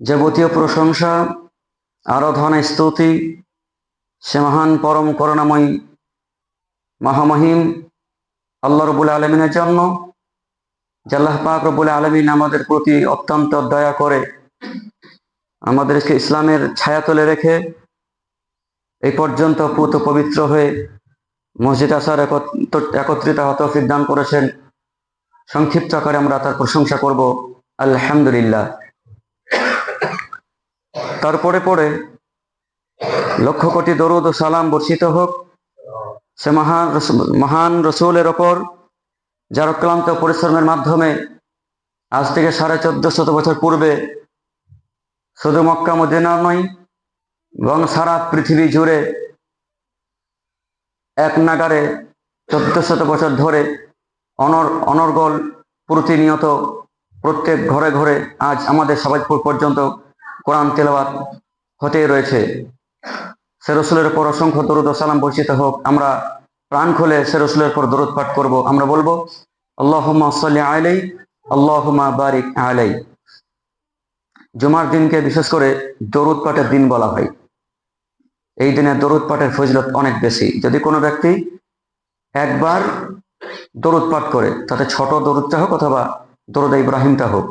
যাবতীয় প্রশংসা, আরাধনা, স্তুতি সে মহান পরম করুণাময় মহামহিম আল্লাহ রব্বুল আলামিনের জন্য, যে আল্লাহ পাক রব্বুল আলামিন আমাদের প্রতি অত্যন্ত দয়া করে আমাদেরকে ইসলামের ছায়াতলে রেখে এই পর্যন্ত পুত পবিত্র হয়ে মসজিদ আসার একত্রিত হওয়ার তৌফিক দান করেছেন। সংক্ষিপ্ত আকারে আমরা তার প্রশংসা করব, আলহামদুলিল্লাহ। তারপরে পরে লক্ষ কোটি দরুদ ও সালাম বর্ষিত হোক সে মহান রসুলের ওপর, যার অক্লান্ত পরিশ্রমের মাধ্যমে আজ থেকে 1450 বছর পূর্বে শুধু মক্কা মদিনা নয় এবং সারা পৃথিবী জুড়ে এক নাগারে 1400 বছর ধরে অনর্গল প্রতিনিয়ত প্রত্যেক ঘরে ঘরে আজ আমাদের সবাই পর্যন্ত কোরআন তেলাওয়াত হতেই রয়েছে। সে রসুলের উপর অসংখ্য দরুদ ও সালাম বর্ষিত হোক। আমরা প্রাণ খুলে সে রসুলের উপর দরুদ পাঠ করব। আমরা বলবো আল্লাহুম্মা সাল্লি আলাইহি আল্লাহুম্মা বারিক আলাইহি। জুমার দিনকে বিশেষ করে দরুদ পাঠের দিন বলা হয়। এই দিনে দরুদ পাঠের ফজিলত অনেক বেশি। যদি কোনো ব্যক্তি একবার দরুদ পাঠ করে, তাতে ছোট দরুদটা হোক অথবা দরুদ ইব্রাহিমটা হোক,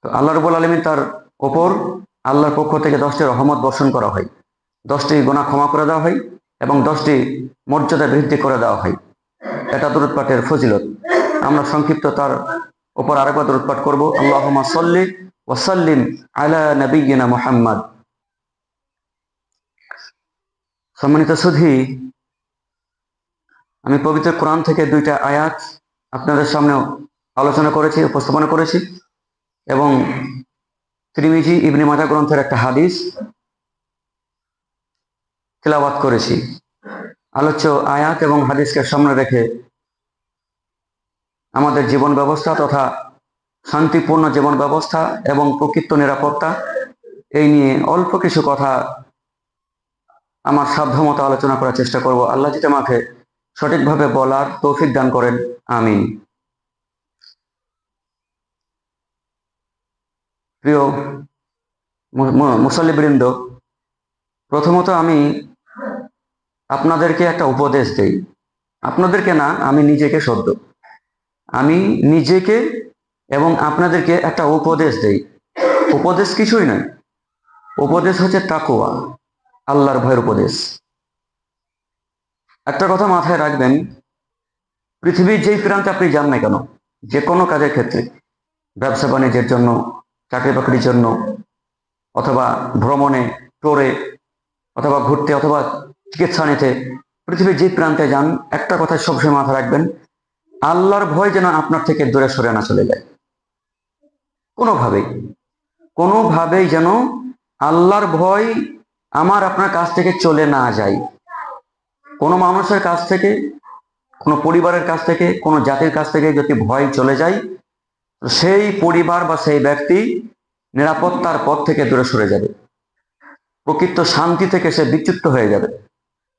তো আল্লাহ রাব্বুল আলামিন তার ওপর আল্লাহর পক্ষ থেকে 10টি রহমত বর্ষণ করা হয়, 10টি গুনাহ ক্ষমা করে দেওয়া হয় এবং 10টি মর্যাদা বৃদ্ধি করে দেওয়া হয়। এটা দরুদ পাঠের ফজিলত। আমরা সংক্ষিপ্ত তার ওপর আরেকবার দরুদ পাঠ করব। আল্লাহুম্মা সাল্লি ওয়া সাল্লিম আলা নাবিয়্যিনা মুহাম্মদ। সম্মানিত সুধী, আমি পবিত্র কোরআন থেকে 2টা আয়াত আপনাদের সামনে আলোচনা করেছি, উপস্থাপনা করেছি এবং তিরমিজি ইবনে মাজাহ গ্রন্থের একটা হাদিস তেলাওয়াত করেছি। আলোচ্য আয়াত এবং হাদিসকে সামনে রেখে আমাদের জীবন ব্যবস্থা তথা শান্তিপূর্ণ জীবন ব্যবস্থা এবং প্রকৃত নিরাপত্তা, এই নিয়ে অল্প কিছু কথা আমার সাধ্যমতো আলোচনা করার চেষ্টা করব। আল্লাহ যেটা আমাকে সঠিকভাবে বলার তৌফিক দান করেন, আমিন। প্রিয় মুসল্লিবৃন্দ, প্রথমত আমি আপনাদেরকে একটা উপদেশ দেই। আপনাদেরকে না, আমি নিজেকে সদ্য, আমি নিজেকে এবং আপনাদেরকে একটা উপদেশ দেই। উপদেশ কিছুই নয়, উপদেশ হচ্ছে তাকওয়া, আল্লাহর ভয়ের উপদেশ। একটা কথা মাথায় রাখবেন, পৃথিবীর যেই প্রান্তে আপনি যান না কেন, যে কোনো কাজের ক্ষেত্রে, ব্যবসা বাণিজ্যের জন্য, চাকরি বাকরির জন্য, অথবা ভ্রমণে, টোরে, অথবা ঘুরতে, অথবা চিকিৎসা নিতে, পৃথিবীর যে প্রান্তে যান, একটা কথা সবসময় মাথায় রাখবেন, আল্লাহর ভয় যেন আপনার থেকে দূরে সরে না চলে যায়। কোনোভাবেই যেন আল্লাহর ভয় আমার আপনার কাছ থেকে চলে না যায়। কোনো মানুষের কাছ থেকে, কোনো পরিবারের কাছ থেকে, কোনো জাতির কাছ থেকে যদি ভয় চলে যায়, সেই পরিবার বা সেই ব্যক্তি নিরাপত্তার পথ থেকে দূরে সরে যাবে, প্রকৃত শান্তি থেকে সে বিচ্যুত হয়ে যাবে।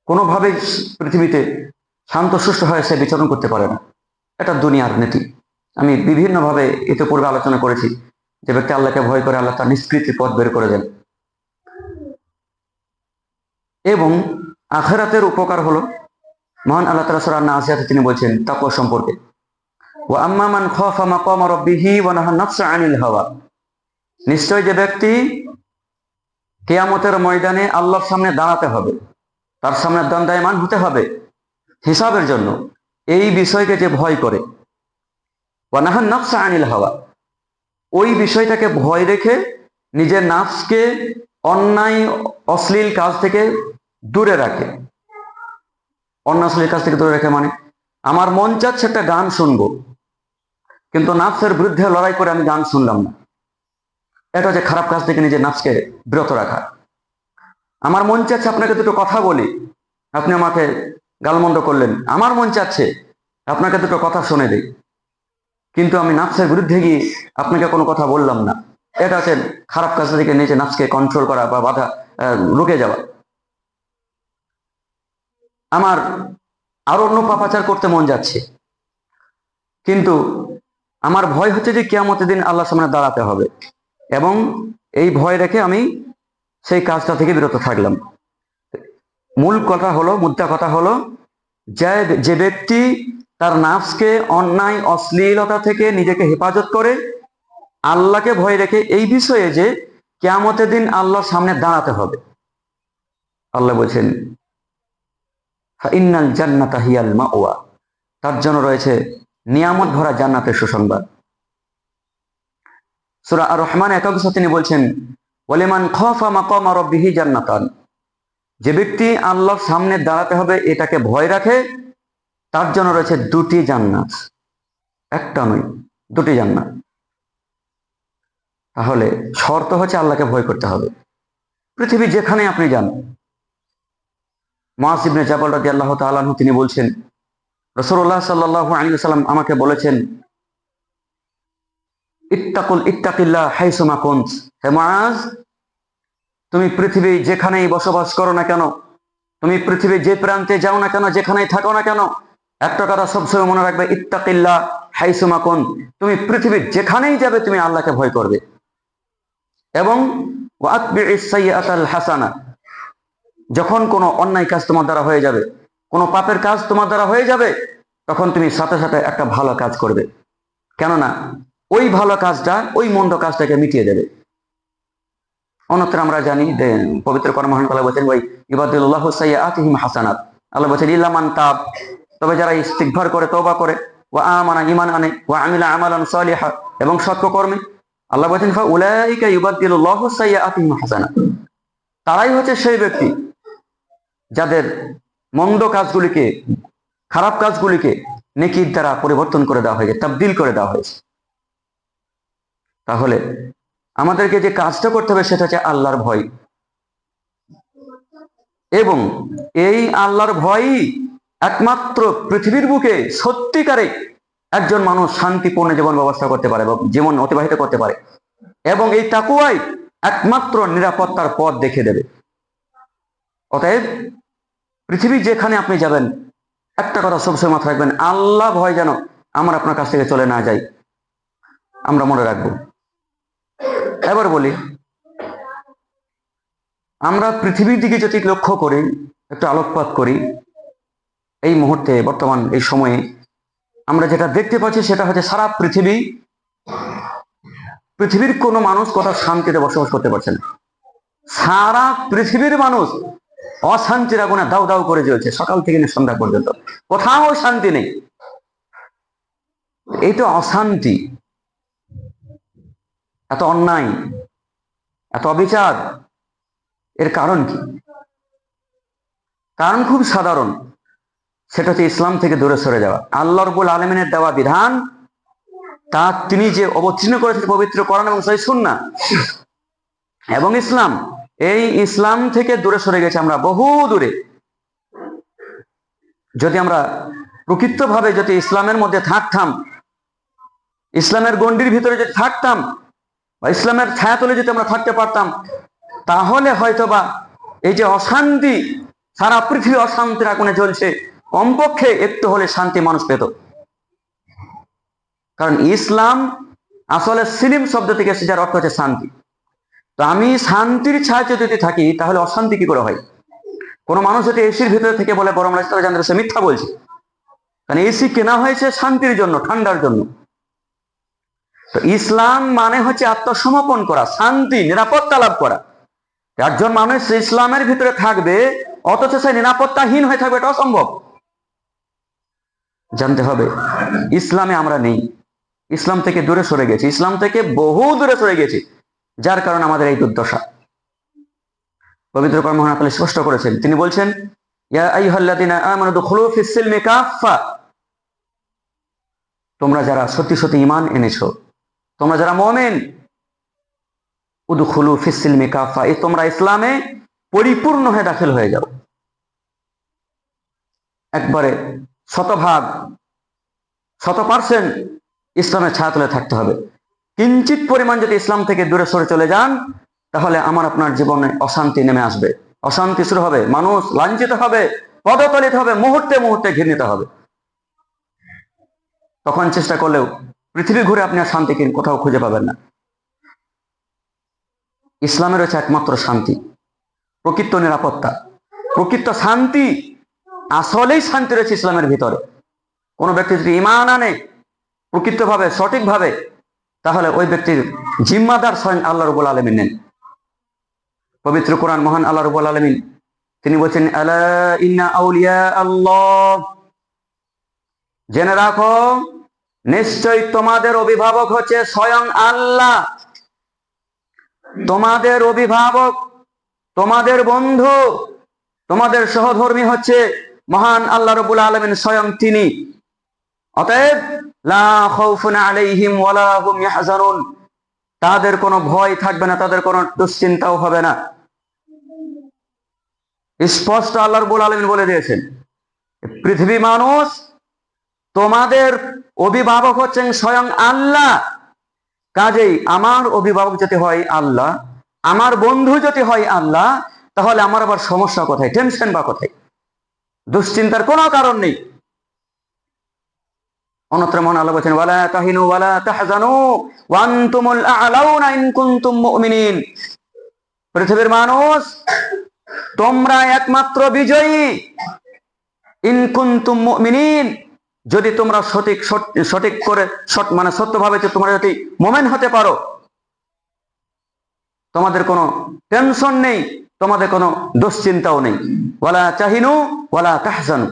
কোনোভাবেই পৃথিবীতে শান্ত সুষ্ঠ হয়ে সে বিচরণ করতে পারে না। এটা দুনিয়ার নীতি। আমি বিভিন্নভাবে এতে পূর্বে আলোচনা করেছি। যে ব্যক্তি আল্লাহকে ভয় করে, আল্লাহ তার নিষ্কৃতির পথ বের করে দেন। এবং আখিরাতের উপকার হলো, মহান আল্লাহ তাআলা সূরা নাজিয়াতে তিনি বলছেন তাকওয়া সম্পর্কে, ওয়া আম্মা মান খাফা মাকাম রাব্বিহি ওয়া নাহা নাফসা আনিল হাওয়া। নিশ্চয় যে ব্যক্তি কিয়ামতের ময়দানে আল্লাহর সামনে দাঁড়াতে হবে, তার সামনে দণ্ডায়মান হতে হবে হিসাবের জন্য, এই বিষয়কে যে ভয় করে, ওয়া নাহা নাফসা আনিল হাওয়া, ওই বিষয়টাকে ভয় রেখে নিজের নাফসকে অন্যায় অশ্লীল কাজ থেকে দূরে রাখে। অন্যায় অশ্লীল কাজ থেকে দূরে রাখে মানে, আমার মন চাচ্ছে একটা গান শুনবো, কিন্তু নাফসের বিরুদ্ধে লড়াই করে আমি গান শুনলাম না। এটা হচ্ছে খারাপ কাজ থেকে নিজের নাফসকে বিরত রাখা। আমার মন চাচ্ছে আপনাকে দুটো কথা বলি, আপনি আমাকে গালমন্দ করলেন। আমার মন চাচ্ছে আপনাকে দুটো কথা শুনে দিই, কিন্তু আমি নাফসের বিরুদ্ধে গিয়ে আপনাকে কোনো কথা বললাম না। এটা হচ্ছে খারাপ কাজ থেকে নিজে নাফসকে কন্ট্রোল করা বা বাধা রুকে যাওয়া। আমার আরো অন্য পাপাচার করতে মন যাচ্ছে, কিন্তু আমার ভয় হচ্ছে যে কিয়ামতের দিন আল্লাহর সামনে দাঁড়াতে হবে, এবং এই ভয় রেখে আমি সেই কাজটা থেকে বিরত থাকলাম। মুদ্রা কথা হলো যে ব্যক্তি তার নাফসকে অন্যায় অশ্লীলতা থেকে নিজেকে হেফাজত করে, আল্লাহকে ভয় রেখে এই বিষয়ে যে কিয়ামতের দিন আল্লাহর সামনে দাঁড়াতে হবে। আল্লাহ বলছেন ইন্নাল জান্নাতা হিয়াল মাওয়া, তার জন্য রয়েছে নিয়ামত ভরা জান্নাতের সুসংবাদ। সূরা আর রহমান 81 তিনি বলছেন ওয়ালিমান খাফা মাকামা রাব্বিহি জান্নাতান, যে ব্যক্তি আল্লাহর সামনে দাঁড়াতে হবে এটাকে ভয় রাখে, তার জন্য রয়েছে দুটি জান্নাত, একটা নয়, দুটি জান্নাত। তাহলে শর্ত হচ্ছে আল্লাহকে ভয় করতে হবে। পৃথিবী যেখানে আপনি যান, মুআয ইবনে জাবাল রাদিয়াল্লাহু তাআলা আনহু তিনি বলছেন রাসূলুল্লাহ সাল্লাল্লাহু আলাইহি ওয়াসাল্লাম আমাকে বলেছেন ইত্তাকিল্লাহ হাইসুমা কুনত, হে মুআয, তুমি পৃথিবী যেখানেই বসবাস করো না কেন, তুমি পৃথিবীর যে প্রান্তে যাও না কেন, যেখানেই থাকো না কেন, একটা কথা সবসময় মনে রাখবে, ইত্তাকিল্লাহ হাইসুমা কুনত, তুমি পৃথিবীর যেখানেই যাবে তুমি আল্লাহকে ভয় করবে। এবং ওয়াতবিইস সাইয়্যাতাল হাসানা, যখন কোনো অন্যায় কাজ তোমার দ্বারা হয়ে যাবে, কোনো পাপের কাজ তোমার দ্বারা হয়ে যাবে, তখন তুমি সাথে সাথে একটা ভালো কাজ করবে, কেননা ওই ভালো কাজটা ওই মন্দ কাজটাকে মিটিয়ে দেবে। অন্যত্র আমরা জানি যে পবিত্র কোরআন মহান আল্লাহ বলেছেন ওয়াই ইবাদুল্লাহু সাইয়্যাতিহিম হাসানাত, আল্লাহ বলেছেন ইল্লা মান তাব, তবে যারা ইস্তিগফার করে, তওবা করে, ওয়া আমানা ঈমান আনে, ওয়া আমিলা আমালান সালিহা, এবং সৎকর্মে, আল্লাহ বলেছেন ফা উলাইকা ইউবাদদিলুল্লাহু সাইয়্যাতিহিম হাসানাত, তারাই হচ্ছে সেই ব্যক্তি যাদের মন্দ কাজগুলিকে, খারাপ কাজগুলিকে নেকির দ্বারা পরিবর্তন করে দেওয়া হয়েছে, তাবদীল করে দেওয়া হয়েছে। তাহলে আমাদেরকে যে কাজটা করতে হবে সেটা হচ্ছে আল্লাহর ভয়, এবং এই আল্লাহর ভয়ই একমাত্র পৃথিবীর বুকে সত্যিকারে একজন মানুষ শান্তিপূর্ণ জীবন ব্যবস্থা করতে পারে, জীবন অতিবাহিত করতে পারে, এবং এই তাকওয়াই একমাত্র নিরাপত্তার পথ দেখে দেবে। অতএব পৃথিবী যেখানে আপনি যাবেন একটা কথা সবসময় মাথায় রাখবেন, আল্লাহ ভয় যেন আমার আপনার কাছ থেকে চলে না যায়, আমরা মনে রাখবো। এবার বলি, আমরা পৃথিবীর দিকে যদি লক্ষ্য করি, একটু আলোকপাত করি, এই মুহূর্তে বর্তমান এই সময়ে আমরা যেটা দেখতে পাচ্ছি সেটা হচ্ছে সারা পৃথিবীর কোনো মানুষ কোথাও শান্তিতে বসবাস করতে পারছে না। সারা পৃথিবীর মানুষ অশান্তির আগুনে দাউ দাউ করে জ্বলছে, সকাল থেকে নিয়ে সন্ধ্যা পর্যন্ত কোথাও শান্তি নেই। এই তো অশান্তি, এত অন্যায়, এত অবিচার, এর কারণ কি? কারণ খুব সাধারণ, সেটা হচ্ছে ইসলাম থেকে দূরে সরে যাওয়া। আল্লাহ রাব্বুল আলামিনের দেওয়া বিধান, তা তিনি যে অবতীর্ণ করেছেন পবিত্র কোরআন এবং সহিহ সুন্নাহ এবং ইসলাম, এই ইসলাম থেকে দূরে সরে গেছে আমরা, বহু দূরে। যদি আমরা প্রকৃতভাবে যদি ইসলামের মধ্যে থাকতাম, ইসলামের গণ্ডির ভিতরে যদি থাকতাম, বা ইসলামের ছায়াতলে যদি আমরা থাকতে পারতাম, তাহলে হয়তোবা এই যে অশান্তি, সারা পৃথিবী অশান্তির আগুনে জ্বলছে, কমপক্ষে একটু হলে শান্তি মানুষ পেত। কারণ ইসলাম আসলে সিলিম শব্দ থেকে এসেছে, যার অর্থ হচ্ছে শান্তি। তো আমি শান্তির ছায়া যদি থাকি, তাহলে অশান্তি কি করে হয়? কোনো মানুষ যদি এসির ভিতরে থেকে বলে গরম লাগছে, তবে জানতে সে মিথ্যা বলছে, কারণ এসি কেনা হয়েছে শান্তির জন্য, ঠান্ডার জন্য। তো ইসলাম মানে হচ্ছে আত্মসমর্পণ করা, শান্তি, নিরাপত্তা লাভ করা। একজন মানুষ ইসলামের ভিতরে থাকবে অথচ সে নিরাপত্তাহীন হয়ে থাকবে, এটা অসম্ভব। জানতে হবে ইসলামে আমরা নেই, ইসলাম থেকে দূরে সরে গেছি, ইসলাম থেকে বহু দূরে সরে গেছি, যার কারণে আমাদের এই দুর্দশা। পবিত্র কোরআন মহান আল্লাহ স্পষ্ট করেছেন, তিনি বলছেন ইয়া আইয়ুহাল্লাযীনা আমানু দুখুলু ফিস সিলমি কাফা, তোমরা যারা সত্যি সত্যি ঈমান এনেছো, তোমরা যারা মুমিন, উদখুলু ফিস সিলমি কাফা, এই তোমরা ইসলামে পরিপূর্ণ হয়ে দাখিল হয়ে যাও। একবারে 100% ইসলামের ছায়াতলে থাকতে হবে। কিঞ্চিত পরিমাণ যদি ইসলাম থেকে দূরে সরে চলে যান, তাহলে আমার আপনার জীবনে অশান্তি নেমে আসবে, অশান্তি শুরু হবে, মানুষ লাঞ্ছিত হবে, পদতলিত হবে, মুহূর্তে মুহূর্তে ঘৃণিত হবে। তখন চেষ্টা করলেও পৃথিবী ঘুরে আপনি আর শান্তি কোথাও খুঁজে পাবেন না। ইসলামের হচ্ছে একমাত্র শান্তি, প্রকৃত নিরাপত্তা, প্রকৃত শান্তি। আসলেই শান্তি রয়েছে ইসলামের ভিতরে। কোনো ব্যক্তি যদি ঈমান আনে প্রকৃতভাবে, সঠিকভাবে, তাহলে ওই ব্যক্তির জিম্মাদার স্বয়ং আল্লাহ রাব্বুল আলামিন নেন। পবিত্র কোরআন মহান আল্লাহ রাব্বুল আলামিন তিনি বলছেন, আলা ইন্না আউলিয়া আল্লাহ, জেনে রাখো নিশ্চয় তোমাদের অভিভাবক হচ্ছে স্বয়ং আল্লাহ। তোমাদের অভিভাবক, তোমাদের বন্ধু, তোমাদের সহধর্মী হচ্ছে মহান আল্লাহ রাব্বুল আলামিন স্বয়ং তিনি। অতএব লা খাউফুন আলাইহিম ওয়ালা হুম ইয়াহজানুন, তাদের কোনো ভয় থাকবে না, তাদের কোনো দুশ্চিন্তাও হবে না। স্পষ্ট আল্লাহ রাব্বুল আলামিন বলে দিয়েছেন, পৃথিবী মানুষ, তোমাদের অভিভাবক হচ্ছেন স্বয়ং আল্লাহ। কাজেই আমার অভিভাবক যদি হয় আল্লাহ, আমার বন্ধু যদি হয় আল্লাহ, তাহলে আমার আবার সমস্যা কোথায়, টেনশন বা কোথায়, দুশ্চিন্তার কোনো কারণ নেই। অন্যত্র মহান আল্লাহ বলেছেন, ওয়ালা তাহিনু ওয়ালা তাহজানু ওয়া আনতুমুল আ'লাউনা ইন কুনতুম মুমিনিন। পৃথিবীর মানুষ, তোমরা একমাত্র বিজয়ী, ইন কুনতুম মুমিনিন, যদি তোমরা সঠিক করে মানে সত্যভাবে তোমরা যদি মুমিন হতে পারো, তোমাদের কোনো টেনশন নেই, তোমাদের কোনো দুশ্চিন্তাও নেই। ওয়ালা তাহিনু ওয়ালা তাহজানু,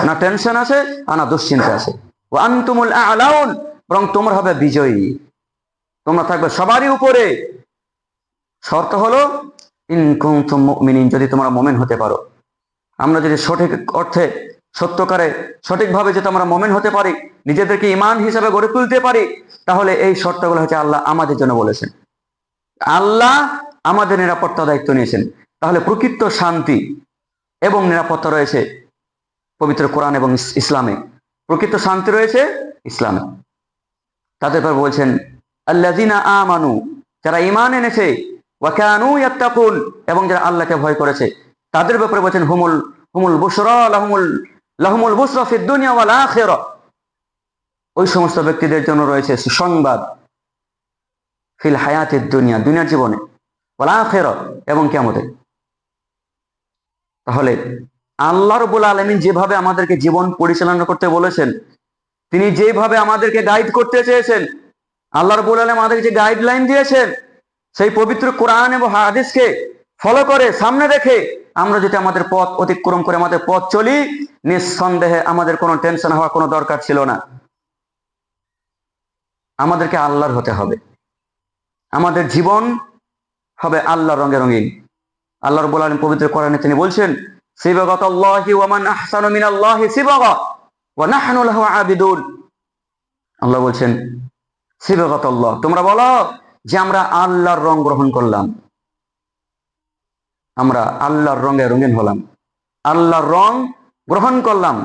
না টেনশন আছে আর না দুশ্চিন্তা আছে। ওয়া আনতুমুল আ'লাউন, বরং তোমরা হবে বিজয়ী, তোমরা থাকবে সবারই উপরে। শর্ত হলো ইন কুনতুম মুমিনিন, যদি তোমরা মুমিন হতে পারো। আমরা যদি সঠিক অর্থে, সত্যকারে, সঠিকভাবে যদি আমরা মুমিন হতে পারি, নিজেদেরকে ঈমান হিসেবে গড়ে তুলতে পারি, তাহলে এই শর্তগুলো হচ্ছে আল্লাহ আমাদের জন্য বলেছেন। আল্লাহ আমাদের নিরাপত্তা দায়িত্ব নিয়েছেন। তাহলে প্রকৃত শান্তি এবং নিরাপত্তা রয়েছে পবিত্র কোরআন এবং ইসলামে। প্রকৃত শান্তি রয়েছে ইসলামে। তাদের পর বলছেন, আল্লাযিনা আমানু, যারা ঈমান এনেছে, ওয়া কানু ইয়াত্তাকুন, এবং যারা আল্লাহকে ভয় করেছে, তাদের ব্যাপারে বলছেন, হুমুল বুশরা লাহুমুল বুশরা ফিদ দুনিয়া ওয়াল আখিরাহ। ওই সমস্ত ব্যক্তিদের জন্য রয়েছে সুসংবাদ ফিল হায়াতিদ দুনিয়া, দুনিয়ার জীবনে, ওয়াল আখিরাহ, এবং কিয়ামতে। তাহলে আল্লাহ রাব্বুল আলামিন যেভাবে আমাদেরকে জীবন পরিচালনা করতে বলেছেন, তিনি যেভাবে আমাদেরকে গাইড করতে চেয়েছেন, আল্লাহ রাব্বুল আলামিন আমাদেরকে যে গাইডলাইন দিয়েছেন, সেই পবিত্র কোরআন এবং হাদিসকে ফলো করে সামনে রেখে আমরা যদি আমাদের পথ অতিক্রম করে আমাদের পথ চলি, নিঃসন্দেহে আমাদের কোনো টেনশন হওয়ার কোনো দরকার ছিল না। আমাদেরকে আল্লাহর হতে হবে, আমাদের জীবন হবে আল্লাহর রঙে রঙিন। আল্লাহ রাব্বুল আলামিন পবিত্র কোরআনে তিনি বলছেন, সিবাগাতাল্লাহি ওয়া মান আহসানু মিনাল্লাহি সিবাগা ওয়া নাহনু লাহু আবিদুন। আল্লাহ বলছেন, সিবাগাতাল্লাহ, তোমরা বলো যে আমরা আল্লাহর রং গ্রহণ করলাম, আমরা আল্লাহর রঙে রঙিন হলাম, আল্লাহর রং গ্রহণ করলাম।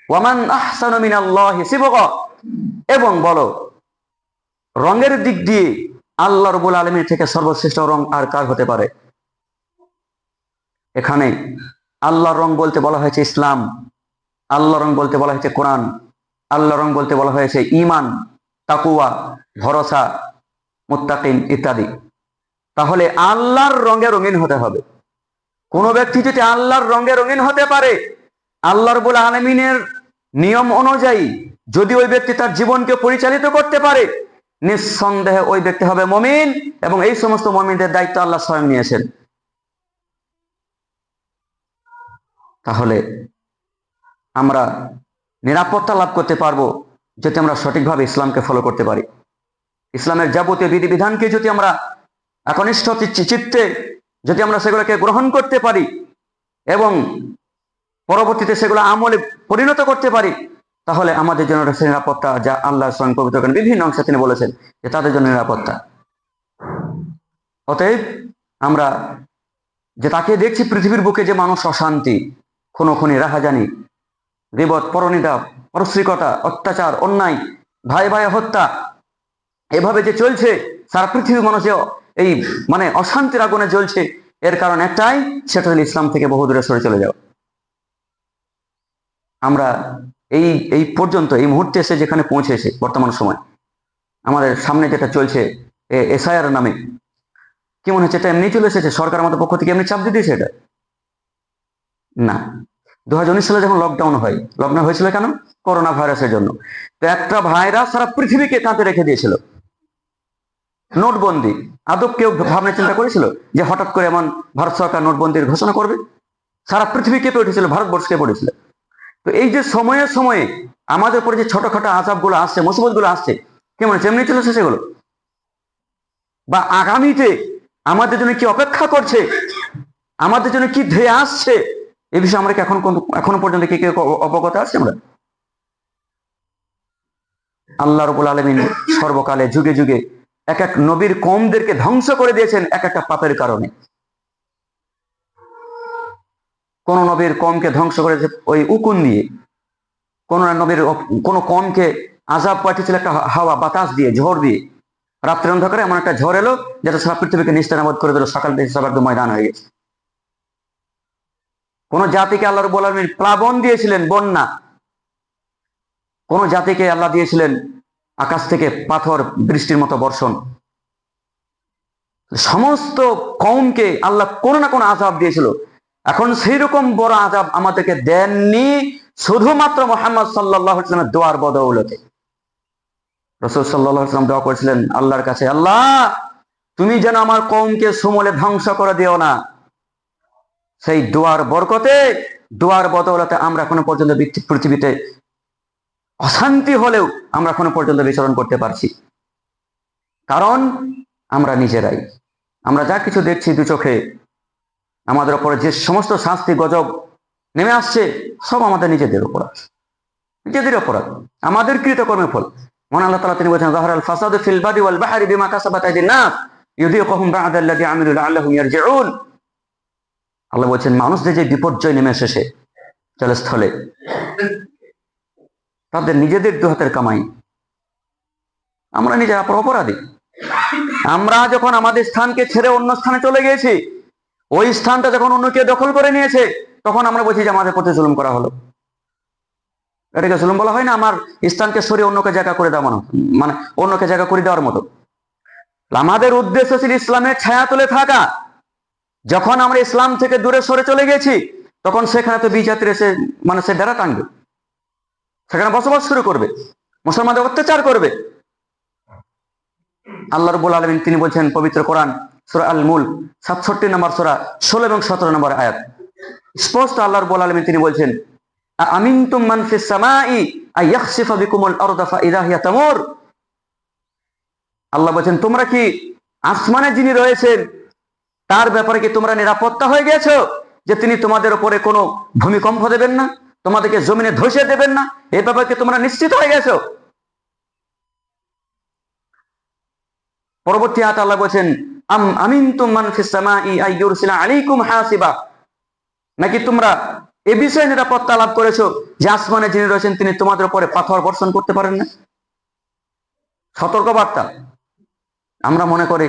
ওয়া মান আহসানু মিনাল্লাহি সিবাগা, এবং বলো রঙের দিক দিয়ে আল্লাহ রাব্বুল আলামিন থেকে সর্বশ্রেষ্ঠ রং আর কার হতে পারে। এখানে আল্লাহর রং বলতে বলা হয়েছে ইসলাম, আল্লাহর রং বলতে বলা হয়েছে কোরআন, আল্লাহর রং বলতে বলা হয়েছে ঈমান, তাকওয়া, ভরসা, মুত্তাকিন ইত্যাদি। তাহলে আল্লাহর রঙে রঙিন হতে হবে। কোন ব্যক্তি যদি আল্লাহর রঙে রঙিন হতে পারে, আল্লাহ রাব্বুল আলামিনের নিয়ম অনুযায়ী যদি ওই ব্যক্তি তার জীবনকে পরিচালিত করতে পারে, নিঃসন্দেহে ওই ব্যক্তি হবে মুমিন, এবং এই সমস্ত মুমিনদের দায়িত্ব আল্লাহ স্বয়ং নিয়েছেন। তাহলে আমরা নিরাপত্তা লাভ করতে পারবো যদি আমরা সঠিকভাবে ইসলামকে ফলো করতে পারি। ইসলামের যাবতীয় বিধিবিধানকে যদি আমরা একনিষ্ঠ চিত্তে যদি আমরা সেগুলোকে গ্রহণ করতে পারি এবং পরবর্তীতে সেগুলো আমলে পরিণত করতে পারি, তাহলে আমাদের জন্য রয়েছে নিরাপত্তা, যা আল্লাহ স্বয়ং পবিত্র কোরআনে বিভিন্ন অংশে তিনি বলেছেন যে তাদের জন্য নিরাপত্তা। অতএব আমরা যে তাকে দেখছি পৃথিবীর বুকে যে মানুষ অশান্তি, খুনোখুনি, রাহাজানি, গীবত, পরনিন্দা, পরশ্রীকতা, অত্যাচার, অন্যায়, ভাই ভাই হত্যা, এভাবে যে চলছে সারা পৃথিবী মানুষ যে এই মানে অশান্তির আগুনে জ্বলছে, এর কারণ একটাই, সেটা হল ইসলাম থেকে বহু দূরে সরে চলে যাওয়া। আমরা এই পর্যন্ত এই মুহূর্তে এসে যেখানে পৌঁছেছে বর্তমান সময় আমাদের সামনে যেটা চলছে এসআইআর নামে, কি মনে হচ্ছে এটা এমনি চলে এসেছে, সরকার আমাদের পক্ষ থেকে এমনি চাপ দিয়ে দিয়েছে? এটা না। 2019 সালে যখন লকডাউন হয়, লকডাউন হয়েছিল কেন? করোনা ভাইরাসের জন্য। তো একটা ভাইরাস সারা পৃথিবীকে কাঁপে রেখে দিয়েছিল। নোটবন্দি, আদব কেউ ভাবনা চিন্তা করেছিল যে হঠাৎ করে এমন ভারত সরকার নোটবন্দির ঘোষণা করবে? সারা পৃথিবী কেঁপে উঠেছিল, ভারতবর্ষ কেঁপে উঠেছিল। তো এই যে সময়ে সময়ে আমাদের উপরে যে ছোটখাটো আযাব গুলো আসছে, মুসিবত গুলো আসছে, কেমন এমনি চলেছে সেগুলো? বা আগামীতে আমাদের জন্য কি অপেক্ষা করছে, আমাদের জন্য কি ধেয়ে আসছে, এ বিষয়ে আমরা কি এখনো পর্যন্ত কি অবগত আছি? আমরা আল্লাহ রাব্বুল আলামিন সর্বকালে যুগে যুগে এক এক নবীর কওমদেরকে ধ্বংস করে দিয়েছেন এক একটা পাপের কারণে। কোন নবীর কওমকে ধ্বংস করেছে ওই উকুন দিয়ে, কোন নবীর কোন কওমকে আযাব পাঠিয়েছিল একটা হাওয়া বাতাস দিয়ে, ঝড় দিয়ে। রাত্রে অন্ধকারে এমন একটা ঝড় এলো যেটা সারা পৃথিবীকে নিস্তেনাবুদ করে দিল, সকাল থেকে সবার ময়দান হয়ে গেছে। কোন জাতিকে আল্লাহ রাব্বুল আলামিন প্লাবন দিয়েছিলেন, বন্যা। কোন জাতিকে আল্লাহ দিয়েছিলেন আকাশ থেকে পাথর বৃষ্টির মতো বর্ষণ। সমস্ত কওমকে আল্লাহ কোন না কোন আযাব দিয়েছিল। এখন সেই রকম বড় আযাব আমাদেরকে দেননি শুধুমাত্র মুহাম্মদ সাল্লাল্লাহু আলাইহি ওয়াসাল্লামের দোয়ার বদৌলতে। রাসূল সাল্লাল্লাহু আলাইহি ওয়াসাল্লাম দোয়া করেছিলেন আল্লাহর কাছে, আল্লাহ তুমি যেন আমার কওমকে সমূলে ধ্বংস করে দিও না। সেই দোয়ার বরকতে, দোয়ার বদৌলতে আমরা এখনো পর্যন্ত পৃথিবীতে অশান্তি হলেও আমরা এখনো পর্যন্ত বিচরণ করতে পারছি। কারণ আমরা নিজেরাই, আমরা যা কিছু দেখছি দু চোখে, আমাদের উপরে যে সমস্ত শাস্তি গজব নেমে আসছে, সব আমাদের নিজেদের অপরাধ, নিজেদের অপরাধ, আমাদের কৃতকর্মের ফল। মহান আল্লাহ তাআলা তিনি বলেছেন, যাহারাল ফাসাদু ফিল বারি ওয়াল বাহরি বিমা কাসাবাত আইদিন নাস ইউযীকুহুম বা'দাল্লাযী আমিলু লাআল্লাহুম ইয়ারজিউন। আল্লাহ বলেছেন মানুষদের যে বিপর্যয় নেমে এসেছে জলস্থলে, তাদের নিজেদের দু হাতের কামাই, আমরা নিজেরা অপরাধী। আমরা যখন আমাদের স্থানকে ছেড়ে অন্য স্থানে চলে গিয়েছি, ওই স্থানটা যখন অন্য কেউ দখল করে নিয়েছে, তখন আমরা বলছি যে আমাদের প্রতি জুলুম করা হলো। এটাকে জুলুম বলা হয় না? আমার স্থানকে সরিয়ে অন্যকে জায়গা করে দেওয়া, মানে অন্যকে জায়গা করে দেওয়ার মতো। আমাদের উদ্দেশ্য ছিল ইসলামের ছায়া তুলে থাকা। যখন আমরা ইসলাম থেকে দূরে সরে চলে গেছি, তখন সেখানে তো বিজাতির এসে মানে সে ডেরা টানবে, সেখানে বসবাস শুরু করবে, মুসলমানদের অত্যাচার করবে। আল্লাহ রাব্বুল আলামিন তিনি বলছেন পবিত্র কোরআন সূরা আল মুলক 67 নম্বর সূরা 16 এবং 17 নম্বর আয়াত, স্পষ্ট আল্লাহ রাব্বুল আলামিন তিনি বলছেন, আমিনতুম মান ফিস সামাই আয়াখসিফা বিকুমুল আরদা ফাইযা হিয়া তামুর। আল্লাহ বলেন তোমরা কি আসমানে যিনি রয়েছেন তার ব্যাপারে কি তোমরা নিরাপত্তা হয়ে গেছো যে তিনি তোমাদের উপরে কোনো ভূমিকম্প দেবেন না, তোমাদেরকে জমিনে ধসে দেবেন না? এই ব্যাপারে কি তোমরা নিশ্চিত হয়ে গেছো? পরবর্তী আয়াতে আল্লাহ বলেন, আমিনতুম মান ফিস সামাই আইয়ুরসিলা আলাইকুম হাসিবা। নাকি তোমরা এ বিষয়ে নিরাপত্তা লাভ করেছো যে আসমানে যিনি রয়েছেন তিনি তোমাদের উপরে পাথর বর্ষণ করতে পারেন না? সতর্কবার্তা। আমরা মনে করি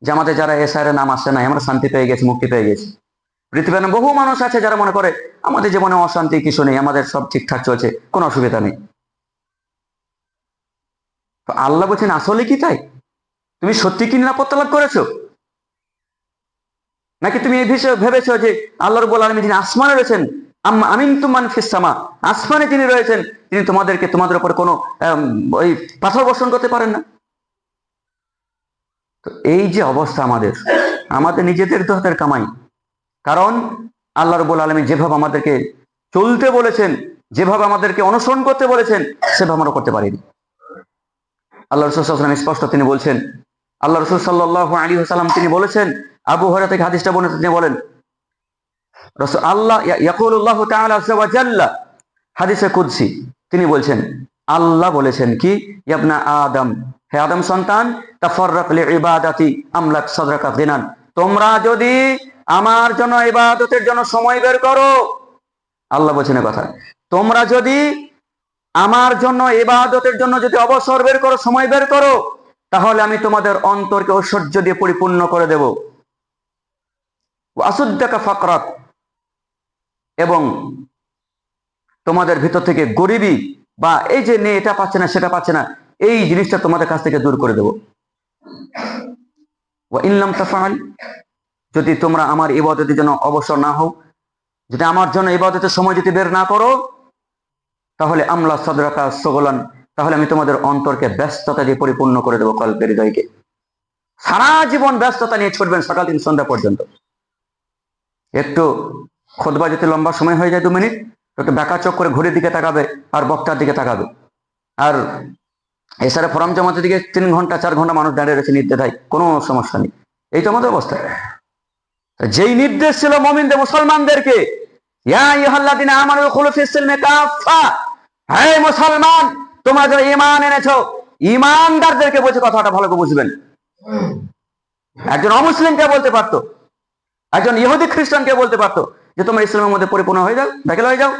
যে আমাদের যারা এসআইয়ের নাম আসছে না, আমরা শান্তি পেয়ে গেছি, মুক্তি পেয়ে গেছি। পৃথিবীতে বহু মানুষ আছে যারা মনে করে আমাদের জীবনে অশান্তি কিছু নেই, আমাদের সব ঠিকঠাক চলছে, কোনো অসুবিধা নেই। তো আল্লাহ বলছেন আসলে কি তাই? তুমি সত্যি কি নিরাপত্তা লাভ করেছো? নাকি তুমি এই বিষয়ে ভেবেছো যে আল্লাহ রাব্বুল আলামিন যিনি আসমানে রয়েছেন, আমিনতুম মান ফিস সামা, আসমানে যিনি রয়েছেন তিনি তোমাদের উপর কোনো ওই পাথর বর্ষণ করতে পারেন না? তো এই যে অবস্থা আমাদের নিজেদের তো হাতের কামাই। কারণ আল্লাহ রাব্বুল আলামিন যেভাবে আমাদেরকে চলতে বলেছেন, যেভাবে আমাদেরকে অনুসরণ করতে বলেছেন, সেভাবে আমরা করতে পারিনি। আল্লাহ রাসূল সাল্লাল্লাহু আলাইহি ওয়াসাল্লাম স্পষ্ট তিনি বলছেন, আল্লাহ রাসূল সাল্লাল্লাহু আলাইহি ওয়াসাল্লাম তিনি বলেছেন, আবু হুরায়রা থেকে হাদিসটা বর্ণিত, তিনি বলেন রাসূল আল্লাহ ইয়াকুলুল্লাহু তাআলা আযজা ওয়া জাল্লা, হাদিসে কুদসি তিনি বলছেন, আল্লাহ বলেছেন কি, ইবনা আদম, হে আদম সন্তান, তাফাররাক লিইবাদাতি আমলাক সাদরাকা গিনান, তোমরা যদি আমার জন্য ইবাদতের জন্য সময় বের করো, আল্লাহ বলছেন কথা, তোমরা যদি আমার জন্য ইবাদতের জন্য যদি অবসর বের করো, সময় বের করো, তাহলে আমি তোমাদের অন্তরকে ঐশ্বর্য দিয়ে পরিপূর্ণ করে দেব। ওয়াসুদ্দাকা ফাকরাক, এবং তোমাদের ভিতর থেকে গরিবি বা এই যে নেই এটা পাচ্ছে না সেটা পাচ্ছে না, এই জিনিসটা তোমাদের কাছ থেকে দূর করে দেব। ওয়া ইন লাম তাফআল, যদি তোমরা আমার ইবাদতের জন্য অবসর না হও, যদি আমার জন্য ইবাদতের সময় যদি বের না করো, তাহলে আমলা সাদরাকা সগলান, তাহলে আমি তোমাদের অন্তরকে ব্যস্ততা দিয়ে পরিপূর্ণ করে দেবো, কল্পের হৃদয়কে। সারা জীবন ব্যস্ততা নিয়ে ছুটবেন সকাল থেকে সন্ধ্যা পর্যন্ত। একটু খুতবা যদি লম্বা সময় হয়ে যায় 2 মিনিট, একটু বেকা চোখ করে ঘড়ির দিকে তাকাবে আর বক্তার দিকে তাকাবে। আর এছাড়া ফরম জমাতে দিকে 3 ঘন্টা 4 ঘন্টা মানুষ দাঁড়িয়ে রয়েছে নির্দেশায়, কোনো সমস্যা নেই। এই তো আমাদের অবস্থা। যেই নির্দেশ ছিল মুমিনদের, মুসলমানদেরকে, ইয়া আইয়ুহাল্লাযিনা আমানু উদখুলু ফিস সিলমি কাফা, হে মুসলমান তোমরা যারা ঈমান এনেছো, ঈমানদারদেরকে বলছে, কথাটা ভালো করে বুঝবেন। একজন অমুসলিমকে বলতে পারতো, একজন ইহুদি খ্রিস্টানকে বলতে পারতো যে তোমরা ইসলামের মধ্যে পরিপূর্ণ হয়ে যাও, দাখিল হয়ে যাও।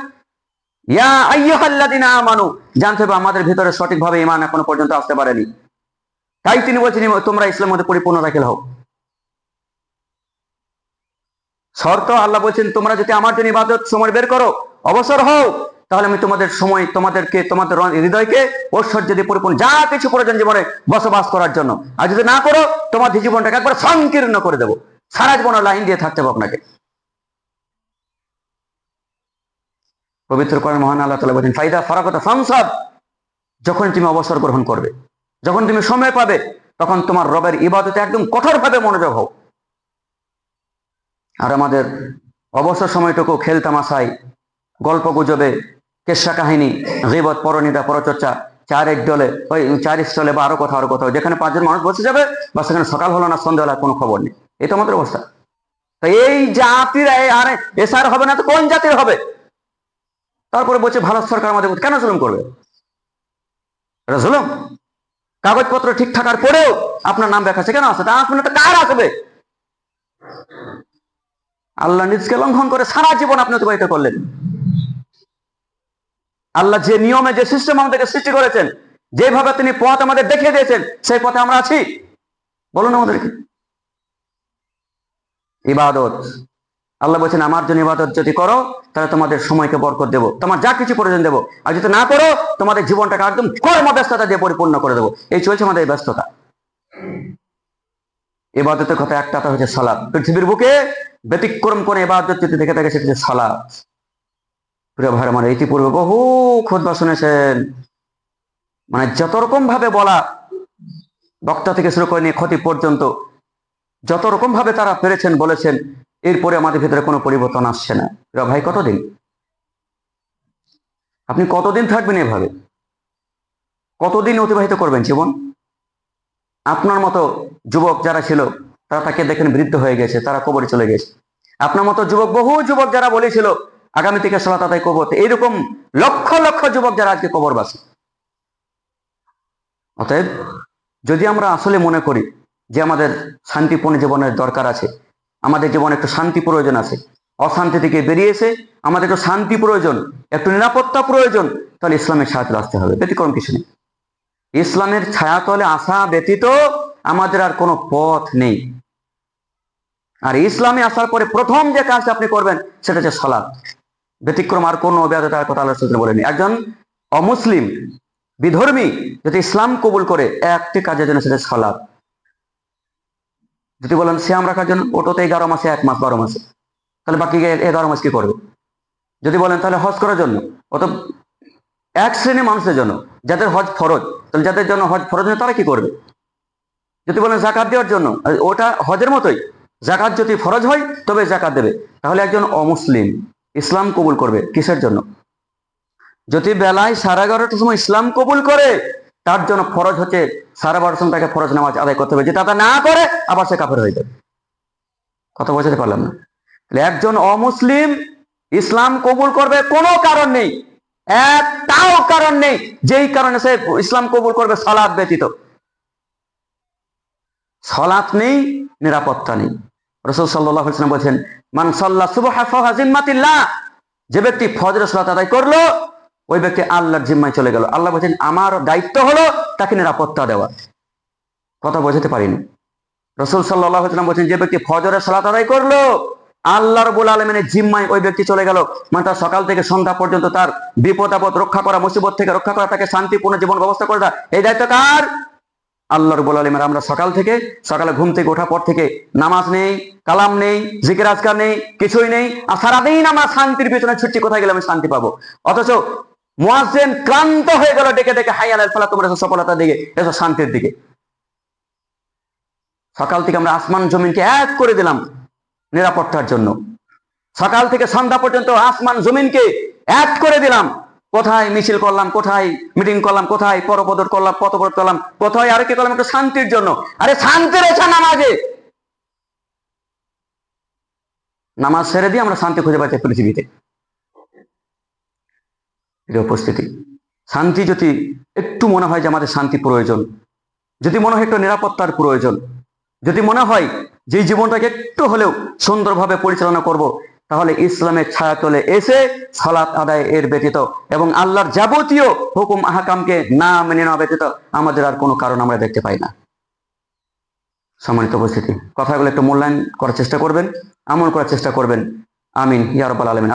ইয়া আইয়ুহাল্লাযিনা আমানু, জানতে হবে আমাদের ভিতরে সঠিকভাবে ঈমান এখনো পর্যন্ত আসতে পারেনি, তাই তিনি বলছেন তোমরা ইসলামের মধ্যে পরিপূর্ণ দাখিল হও। শর্ত আল্লাহ বলছেন তোমরা যদি আমার জন্য ইবাদত সময় বের করো, অবসর হও, তাহলে আমি তোমাদের সময়, তোমাদেরকে, তোমাদের হৃদয়কে ঐশ্বর্য দিয়ে পরিপূর্ণ, যা কিছু প্রয়োজন জীবনে বসবাস করার জন্য। আর যদি না করো, তোমাদের জীবনটাকে একবার সংকীর্ণ করে দেবো, সারা জীবন লাইন দিয়ে থাকতে হবে আপনাকে। পবিত্র কোরআন মহান আল্লাহ তাআলা বলেন, ফাইদা ফারাগতা ফানসাব, যখন তুমি অবসর গ্রহণ করবে, যখন তুমি সময় পাবে, তখন তোমার রবের ইবাদতে একদম কঠোরভাবে মনোযোগ হও। আর আমাদের অবসর সময়টুকু খেলতামাশায়, গল্প গুজবে, কেসা কাহিনী, গীবত, পরনিন্দা, পরচর্চা, চারের ডলে, ওই 4 স্টলে বা আরো কোথাও যেখানে 5 জন মানুষ বসে যাবে, বা সেখানে সকাল হলো না সন্ধ্যা হলো কোনো খবর নেই। এই তো আমাদের অবস্থা। তো এই জাতির আর এসার হবে না তো কোন জাতির হবে? তারপরে বলছে ভারত সরকার আমাদের কেন জুলুম করবে? এটা জুলুম? কাগজপত্র ঠিক থাকার পরেও আপনার নাম দেখাচ্ছে কেন আছে? তা আপনার তো কার আসবে? আল্লাহ নিজকে লঙ্ঘন করে সারা জীবন আপনি অতিবাহিত করলেন। আল্লাহ যে নিয়মে, যে সিস্টেম আমাদেরকে সৃষ্টি করেছেন, যেভাবে তিনি পথ আমাদের দেখিয়ে দিয়েছেন, সেই পথে আমরা আছি? বলুন আমাদেরকে। ইবাদত, আল্লাহ বলছেন আমার জন্য ইবাদত যদি করো, তাহলে তোমাদের সময়কে বরকত দেবো, তোমার যা কিছু প্রয়োজন দেবো। আর যদি না করো, তোমাদের জীবনটাকে একদম কর্মব্যস্ততা দিয়ে পরিপূর্ণ করে দেবো। এই চলছে আমাদের ব্যস্ততা। ইবাদতের কথা একটা হচ্ছে সালাত। পৃথিবীর বুকে ব্যতিক্রম করে ইবাদত যদি দেখে থাকে, সেটা হচ্ছে সালাত। প্রিয় ভাই আমার, ইতিপূর্বে বহু খুতবা শুনেছেন, মানে যত রকম ভাবে বলা, বক্তা থেকে শুরু করে নিয়ে খতিব পর্যন্ত যত রকম ভাবে তারা পেরেছেন, বলেছেন, এরপরে আমাদের ভিতরে কোনো পরিবর্তন আসছে না। প্রিয় ভাই, কতদিন আপনি কতদিন থাকবেন এভাবে? কতদিন অতিবাহিত করবেন জীবন? আপনার মতো যুবক যারা ছিল, তারা তাকে দেখেন বৃদ্ধ হয়ে গেছে, তারা কবরে চলে গেছে। আপনার মতো যুবক, বহু যুবক যারা বলেছিল আগামী থেকে সালাত আদায় করবো, এইরকম লক্ষ লক্ষ যুবক যারা আজকে কবরবাসী। অতএব যদি আমরা আসলে মনে করি যে আমাদের শান্তিপূর্ণ জীবনের দরকার আছে, আমাদের জীবনে একটু শান্তি প্রয়োজন আছে, অশান্তি থেকে বেরিয়ে এসে আমাদের একটু শান্তি প্রয়োজন, একটু নিরাপত্তা প্রয়োজন, তাহলে ইসলামের ছায়াতলে আসতে হবে, ব্যতিক্রম কিছু নেই। ইসলামের ছায়াতলে আসা ব্যতীত আমাদের আর কোনো পথ নেই। আর ইসলামে আসার পরে প্রথম যে কাজ আপনি করবেন, সেটা হচ্ছে সালাত। ব্যতিক্রম আর কোনো অব্যাহতার কথা আল্লাহ রাসূল বলেনি। একজন অমুসলিম, বিধর্মী যদি ইসলাম কবুল করে, একটি কাজের জন্য, সেটা সালাত। যদি বলেন সিয়াম রাখার জন্য, ওটাতে 11 মাসে 1 মাস 12 মাসে, তাহলে বাকি 11 মাস কি করবে? যদি বলেন তাহলে হজ করার জন্য, অত এক শ্রেণী মানুষের জন্য যাদের হজ ফরজ, তাহলে যাদের জন্য হজ ফরজ নেই তারা কি করবে? যদি বলেন জাকাত দেওয়ার জন্য, ওটা হজের মতোই, জাকাত যদি ফরজ হয় তবে জাকাত দেবে। তাহলে একজন অমুসলিম ইসলাম কবুল করবে কিসের জন্য? যদি বেলায় 11:30টার সময় ইসলাম কবুল করে, তার জন্য ফরজ হচ্ছে 12:30 সময় তাকে ফরজ নামাজ আদায় করতে হবে। যে তা না করে, আবার সে কাফের হয়ে যাবে। কথা বোঝাতে পারলাম না? একজন অমুসলিম ইসলাম কবুল করবে, কোনো কারণ নেই, একটাও কারণ নেই যেই কারণে সে ইসলাম কবুল করবে সালাত ব্যতীত। সালাত নেই, নিরাপত্তা নেই। রাসূল সাল্লাল্লাহু আলাইহি ওয়াসাল্লাম বলেছেন, মান সাল্লা সুবহা ফাহা জিম্মাতিল্লাহ, যে ব্যক্তি ফজরের সালাত আদায় করলো, ওই ব্যক্তি আল্লাহর জিম্মায় চলে গেল। আল্লাহ বলেছেন আমার দায়িত্ব হলো তাকে নিরাপত্তা দেওয়া। কথা বোঝাতে পারিনি? রাসূল সাল্লাল্লাহু আলাইহি ওয়াসাল্লাম বলেছেন, যে ব্যক্তি ফজরের সালাত আদায় করলো, আল্লাহ রাব্বুল আলামিনের জিম্মায় ওই ব্যক্তি চলে গেল। মানে তার সকাল থেকে সন্ধ্যা পর্যন্ত তার বিপদ আপদ রক্ষা করা, মুসিবত থেকে রক্ষা করা, তাকে শান্তিপূর্ণ জীবন ব্যবস্থা করে দেওয়া, এই দায়িত্ব কার? আল্লাহ রাব্বুল আলামিন, আমরা সকালে ঘুম থেকে ওঠার পর থেকে নামাজ নেই, কালাম নেই, জিকির আজকার নেই, কিছুই নেই, আর সারাদিন আমরা শান্তির পিছনে ছুটছি, কোথায় গেলে আমি শান্তি পাবো। অথচ মুয়াজ্জিন ক্লান্ত হয়ে গেল ডেকে ডেকে, হাইয়া আলাল ফালাহ, তোমরা এসো সফলতার দিকে, এসো শান্তির দিকে। সকাল থেকে আমরা আসমান জমিনকে এক করে দিলাম নিরাপত্তার জন্য। সকাল থেকে সন্ধ্যা পর্যন্ত আসমান জমিনকে এক করে দিলাম। কোথায় মিছিল করলাম, কোথায় মিটিং করলাম, কোথায় পথ করলাম, কোথায় আর কি করলাম, একটু শান্তির জন্য। আরে শান্তি রয়েছে নামাজে। নামাজ ছেড়ে দিয়ে আমরা শান্তি খুঁজে পাচ্ছি পৃথিবীতে। উপস্থিতি, শান্তি যদি একটু মনে হয় যে আমাদের শান্তি প্রয়োজন, যদি মনে হয় একটু নিরাপত্তার প্রয়োজন, যদি মনে হয় যে জীবনটাকে একটু হলেও সুন্দরভাবে পরিচালনা করব, তাহলে ইসলামের ছায়াতলে এসে সালাত আদায় এর ব্যতীত এবং আল্লাহর যাবতীয় হুকুম আহকামকে না মেনে নেওয়া ব্যতীত আমাদের আর কোনো কারণ আমরা দেখতে পাই না। সম্মানিত উপস্থিতি, কথাগুলো একটু মূল্যায়ন করার চেষ্টা করবেন, আমল করার চেষ্টা করবেন। আমিন ইয়া রাব্বাল আলামিন।